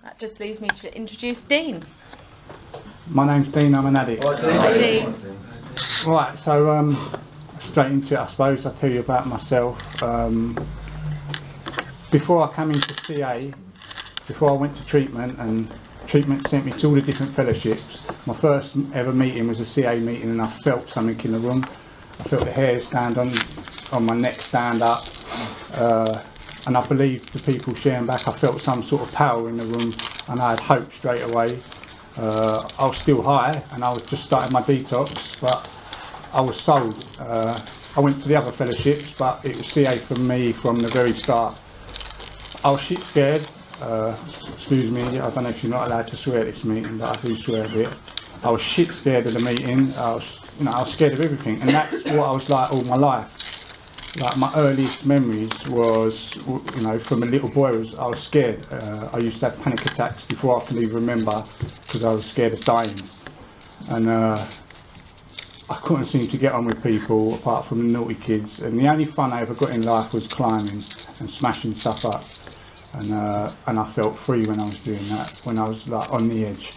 That just leaves me to introduce Dean. My name's Dean, I'm an addict. Hi, Dean. Right, so straight into it, I suppose. I'll tell you about myself. Before I came into CA, before I went to treatment, and treatment sent me to all the different fellowships, my first ever meeting was a CA meeting, and I felt something in the room. I felt the hair stand on my neck stand up, and I believed the people sharing back. I felt some sort of power in the room, and I had hope straight away. I was still high, and I was just starting my detox, but I was sold. I went to the other fellowships, but it was CA for me from the very start. I was shit scared. Excuse me, I don't know if you're not allowed to swear at this meeting, but I do swear a bit. I was shit scared of the meeting. I was scared of everything, and that's what I was like all my life. Like, my earliest memories was, from a little boy, I was scared. I used to have panic attacks before I could even remember, because I was scared of dying. And I couldn't seem to get on with people apart from the naughty kids. And the only fun I ever got in life was climbing and smashing stuff up. And I felt free when I was doing that, when I was like on the edge.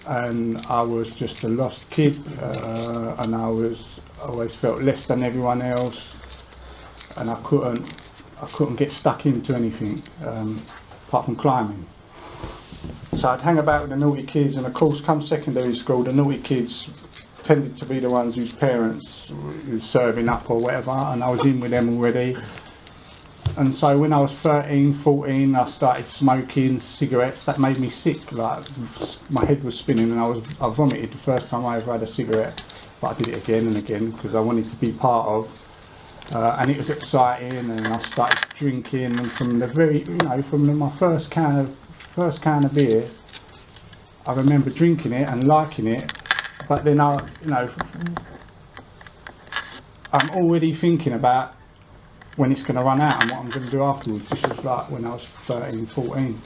And I was just a lost kid, and I always felt less than everyone else, and I couldn't get stuck into anything apart from climbing. So I'd hang about with the naughty kids, and of course, come secondary school, the naughty kids tended to be the ones whose parents were serving up or whatever, and I was in with them already. And so when I was 13, 14, I started smoking cigarettes. That made me sick. Like, my head was spinning, and I vomited the first time I ever had a cigarette. But I did it again and again because I wanted to be part of. And it was exciting, and I started drinking. And from the my first can of beer, I remember drinking it and liking it. But then I'm already thinking about when it's going to run out and what I'm going to do afterwards. This was like when I was 13, 14.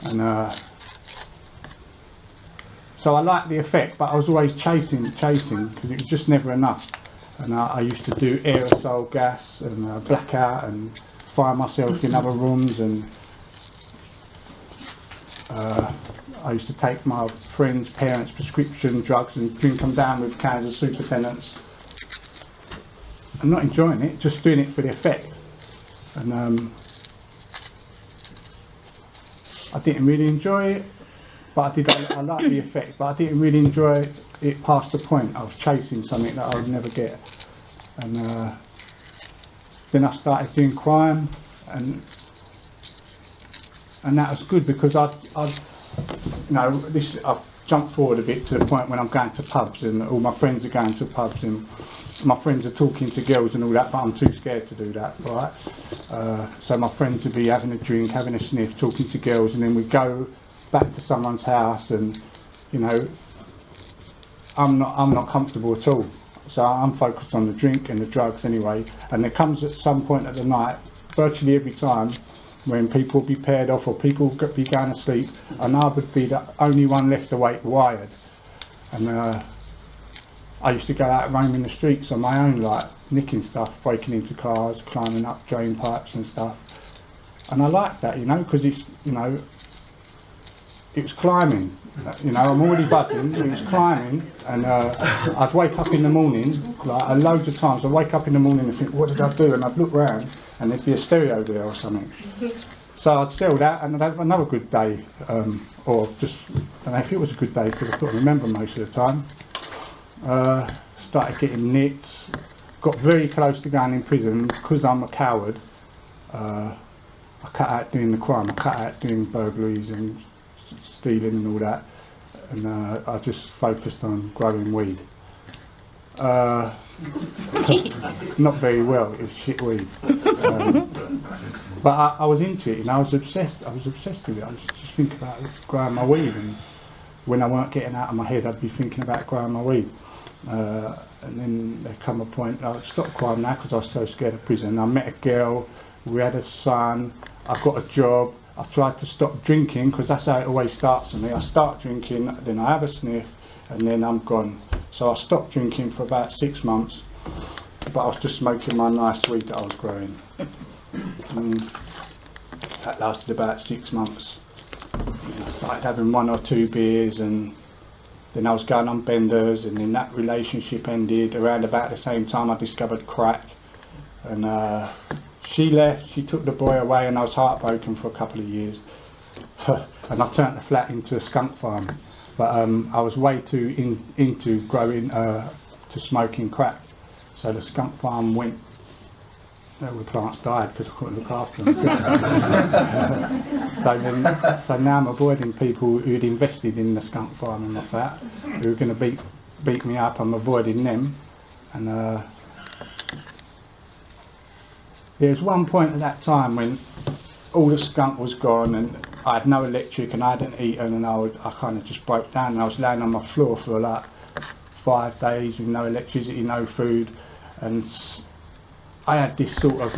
And so I liked the effect, but I was always chasing, because it was just never enough. And I used to do aerosol gas and blackout and fire myself in other rooms. And I used to take my friends' parents' prescription drugs and drink them down with cans of supertenants. I'm not enjoying it, just doing it for the effect. And I didn't really enjoy it, but I liked the effect, but I didn't really enjoy it past the point. I was chasing something that I would never get. And then I started doing crime, and that was good, because I've jumped forward a bit to the point when I'm going to pubs, and all my friends are going to pubs, and my friends are talking to girls and all that, but I'm too scared to do that, right? So my friends would be having a drink, having a sniff, talking to girls, and then we'd go back to someone's house, and I'm not comfortable at all. So I'm focused on the drink and the drugs anyway. And there comes at some point of the night, virtually every time, when people would be paired off or people would be going to sleep, and I would be the only one left awake, wired. And I used to go out roaming the streets on my own, like nicking stuff, breaking into cars, climbing up drain pipes and stuff. And I liked that, because it's, it was climbing. I'm already buzzing, it was climbing, and I'd wake up in the morning, like loads of times, I'd wake up in the morning and think, what did I do? And I'd look round, and there'd be a stereo there or something. So I'd sell that, and I'd have another good day, or just, I don't know if it was a good day, because I couldn't remember most of the time. Started getting nicked, got very close to going in prison. Because I'm a coward, I cut out doing the crime, I cut out doing burglaries and stealing and all that, and I just focused on growing weed. Not very well, it was shit weed. But I was into it, I was obsessed with it. I was just thinking about growing my weed, and when I weren't getting out of my head, I'd be thinking about growing my weed. And then there come a point, I stopped crime now because I was so scared of prison. I met a girl, we had a son, I got a job. I tried to stop drinking, because that's how it always starts for me. I start drinking, then I have a sniff, and then I'm gone. So I stopped drinking for about 6 months, but I was just smoking my nice weed that I was growing. That lasted about 6 months. I started having 1 or 2 beers, and then I was going on benders, and then that relationship ended. Around about the same time I discovered crack, and she left, she took the boy away, and I was heartbroken for a couple of years. And I turned the flat into a skunk farm, but I was way too into growing, to smoking crack. So the skunk farm went, all the plants died because I couldn't look after them. So now I'm avoiding people who'd invested in the skunk farm in my flat, who were going to beat me up. I'm avoiding them. And there was one point at that time when all the skunk was gone and I had no electric and I hadn't eaten, and I kind of just broke down, and I was laying on my floor for like 5 days with no electricity, no food. And I had this sort of,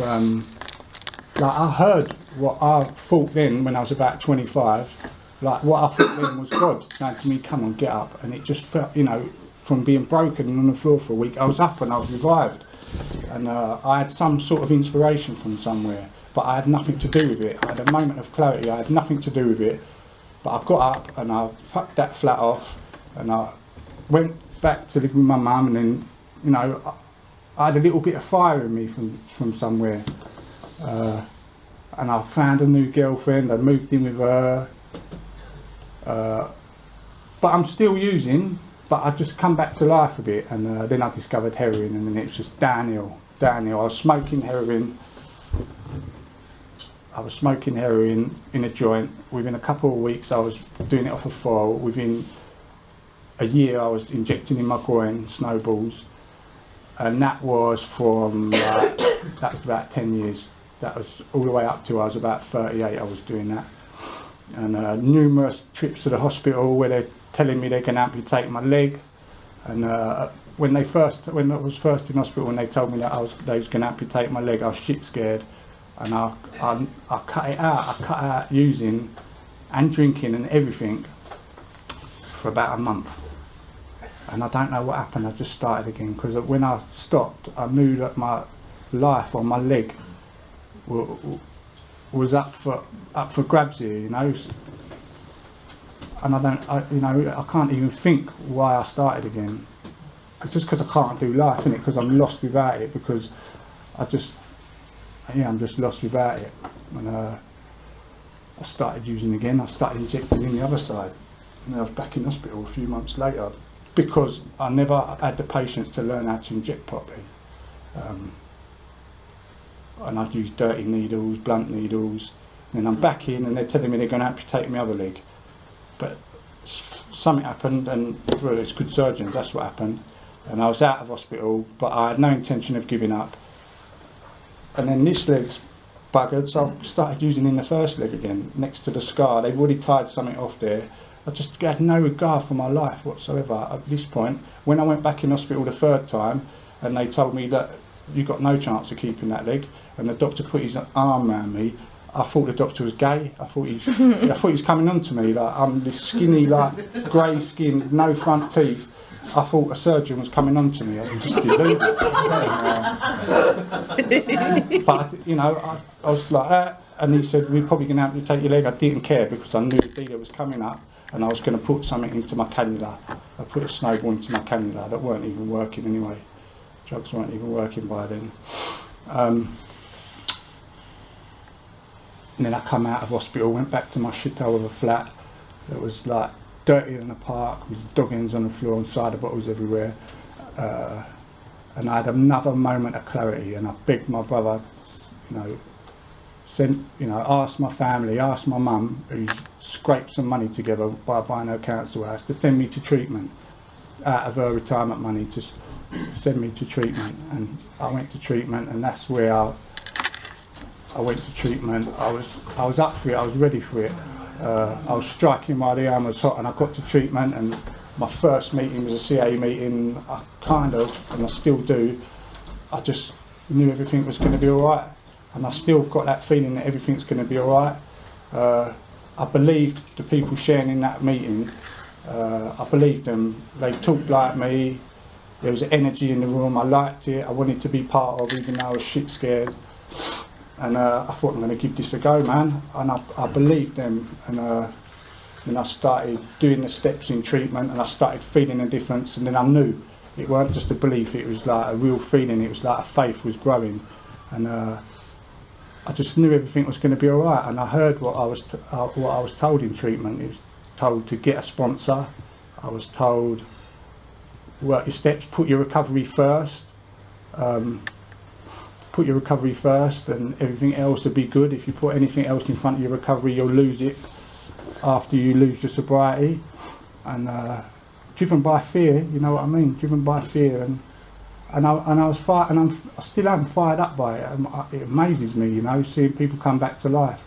like, I heard what I thought then when I was about 25, like what I thought then was God saying to me, come on, get up. And it just felt, you know, from being broken and on the floor for a week, I was up and I was revived. And I had some sort of inspiration from somewhere, but I had nothing to do with it. I had a moment of clarity, I had nothing to do with it. But I got up and I fucked that flat off, and I went back to live with my mum, and then, you know, I had a little bit of fire in me from somewhere, and I found a new girlfriend. I moved in with her, but I'm still using, but I just come back to life a bit, and then I discovered heroin, and then it was just downhill. I was smoking heroin in a joint. Within a couple of weeks I was doing it off a file. Within a year I was injecting in my groin snowballs. And that was from, that was about 10 years. That was all the way up to I was about 38, I was doing that. And numerous trips to the hospital where they're telling me they can amputate my leg. And when I was first in hospital, when they told me that they was going to amputate my leg, I was shit scared. And I cut it out. I cut out using and drinking and everything for about a month. And I don't know what happened, I just started again, because when I stopped, I knew that my life on my leg was up for grabs here, you know. And I can't even think why I started again. It's just because I can't do life, innit, because I'm lost without it, because I'm just lost without it. And I started using again, I started injecting in the other side. And I was back in hospital a few months later, because I never had the patience to learn how to inject properly. And I'd use dirty needles, blunt needles, and then I'm back in and they're telling me they're going to amputate my other leg. But something happened, and well, it's good surgeons, that's what happened. And I was out of hospital, but I had no intention of giving up. And then this leg's buggered, so I started using in the first leg again, next to the scar. They've already tied something off there. I just had no regard for my life whatsoever at this point. When I went back in hospital the third time, and they told me that you've got no chance of keeping that leg, and the doctor put his arm around me, I thought the doctor was gay. I thought he was coming on to me. Like, I'm this skinny, like grey skin, no front teeth. I thought a surgeon was coming on to me. I was just deluded. But you know, I was like that, and he said, we're probably going to amputate your leg. I didn't care, because I knew the dealer was coming up, and I was going to put something into my cannula. I put a snowball into my cannula that weren't even working anyway. Drugs weren't even working by then. And then I come out of hospital, went back to my shithole of a flat that was like dirtier than a park, with dog ends on the floor and cider bottles everywhere. And I had another moment of clarity, and I begged my brother, asked my family, asked my mum, who scraped some money together by buying her council house, to send me to treatment out of her retirement money, to send me to treatment. And I went to treatment, and that's where I went to treatment. I was up for it, I was ready for it. I was striking while the iron was hot, and I got to treatment, and my first meeting was a CA meeting. And I still do, I just knew everything was going to be alright, and I still got that feeling that everything's going to be alright. I believed the people sharing in that meeting, I believed them. They talked like me, there was an energy in the room, I liked it, I wanted to be part of, even though I was shit scared. And I thought, I'm going to give this a go, man. And I believed them. And then I started doing the steps in treatment, and I started feeling a difference. And then I knew it weren't just a belief, it was like a real feeling. It was like a faith was growing. And I just knew everything was going to be all right. And I heard what I was told in treatment. It was told to get a sponsor. I was told, work your steps, put your recovery first. Put your recovery first, and everything else will be good. If you put anything else in front of your recovery, you'll lose it after you lose your sobriety. And driven by fear, you know what I mean? Driven by fear, and I still am fired up by it. It amazes me, you know, seeing people come back to life.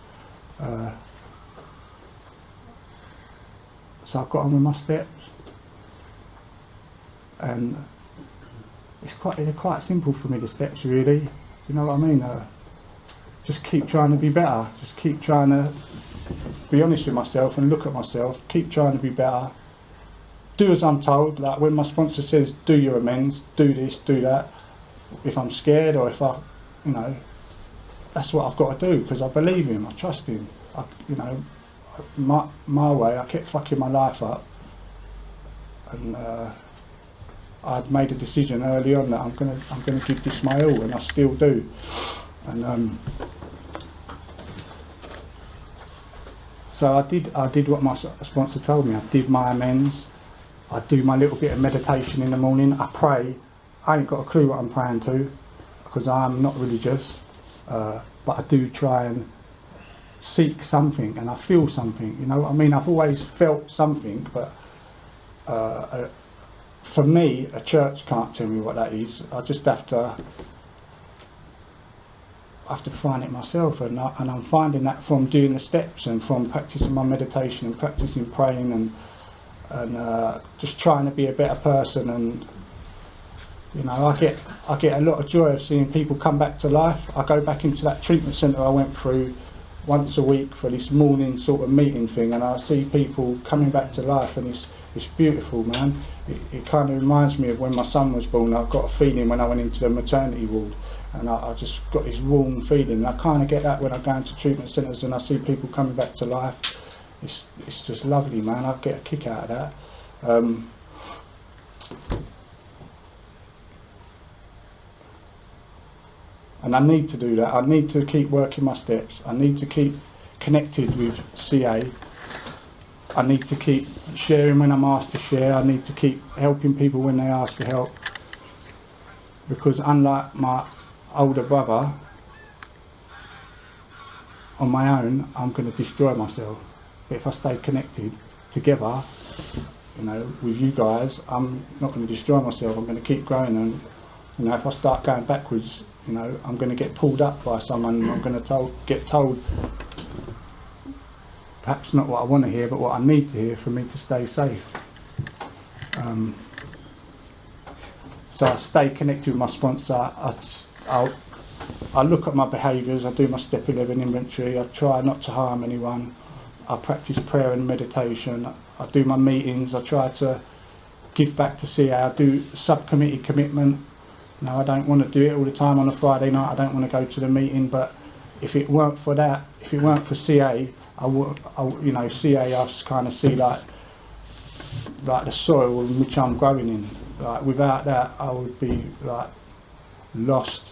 So I've got on with my steps, and they're quite simple for me, the steps, really. You know what I mean? Just keep trying to be better. Just keep trying to be honest with myself and look at myself. Keep trying to be better. Do as I'm told. Like when my sponsor says, do your amends, do this, do that. If I'm scared or if you know, that's what I've got to do, because I believe him. I trust him. You know, my way. I kept fucking my life up, and I'd made a decision early on that I'm gonna give this my all, and I still do. And so I did what my sponsor told me. I did my amends. I do my little bit of meditation in the morning. I pray. I ain't got a clue what I'm praying to, because I'm not religious, but I do try and seek something, and I feel something. You know what I mean? I've always felt something, but for me, a church can't tell me what that is. I just have to find it myself, and I'm finding that from doing the steps and from practicing my meditation and practicing praying and just trying to be a better person. And you know, I get a lot of joy of seeing people come back to life. I go back into that treatment centre I went through once a week for this morning sort of meeting thing, and I see people coming back to life, and it's beautiful, man. It kind of reminds me of when my son was born. I've got a feeling when I went into the maternity ward, and I just got this warm feeling. And I kind of get that when I go into treatment centres and I see people coming back to life. It's just lovely, man. I get a kick out of that. And I need to do that. I need to keep working my steps. I need to keep connected with CA. I need to keep sharing when I'm asked to share. I need to keep helping people when they ask for help. Because unlike my older brother, on my own, I'm going to destroy myself. But if I stay connected together, you know, with you guys, I'm not going to destroy myself. I'm going to keep growing. And you know, if I start going backwards, you know, I'm going to get pulled up by someone. I'm going to get told perhaps not what I want to hear, but what I need to hear for me to stay safe. So I stay connected with my sponsor. I look at my behaviours. I do my step 11 inventory. I try not to harm anyone. I practice prayer and meditation. I do my meetings. I try to give back to CA. I do subcommittee commitment. Now, I don't want to do it all the time on a Friday night. I don't want to go to the meeting, but if it weren't for that, if it weren't for CA, you know, CA I kind of see like the soil in which I'm growing in. Like without that, I would be like lost,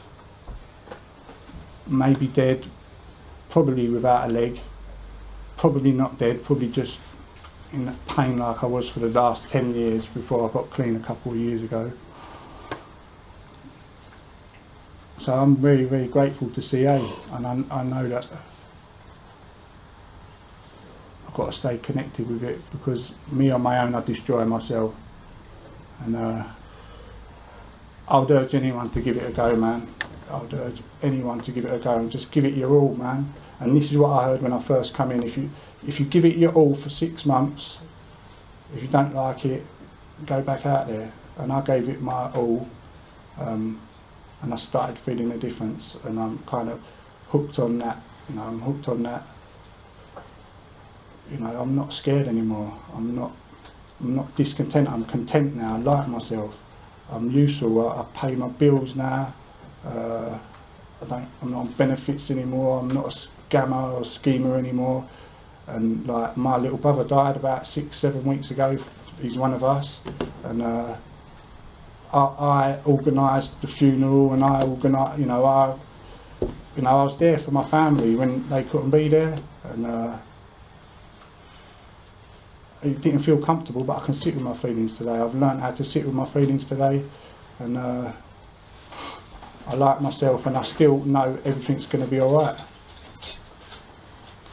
maybe dead, probably without a leg, probably not dead, probably just in pain like I was for the last 10 years before I got clean a couple of years ago. So I'm very, very grateful to CA, and I know that I've got to stay connected with it, because me on my own I destroy myself. And I would urge anyone to give it a go, man. I would urge anyone to give it a go and just give it your all, man. And this is what I heard when I first come in. If you give it your all for 6 months, if you don't like it, go back out there. And I gave it my all, and I started feeling a difference, and I'm kind of hooked on that. You know, I'm hooked on that. You know, I'm not scared anymore. I'm not discontent. I'm content now. I like myself. I'm useful. I pay my bills now. I'm not on benefits anymore. I'm not a scammer or schemer anymore. And like my little brother died about 6-7 weeks ago. He's one of us, and I organised the funeral, and I organised. I was there for my family when they couldn't be there, and it didn't feel comfortable. But I can sit with my feelings today. I've learned how to sit with my feelings today, and I like myself, and I still know everything's going to be all right.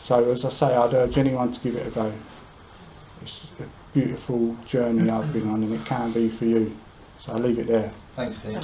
So, as I say, I'd urge anyone to give it a go. It's a beautiful journey I've been on, and it can be for you. So I'll leave it there. Thanks, Steve.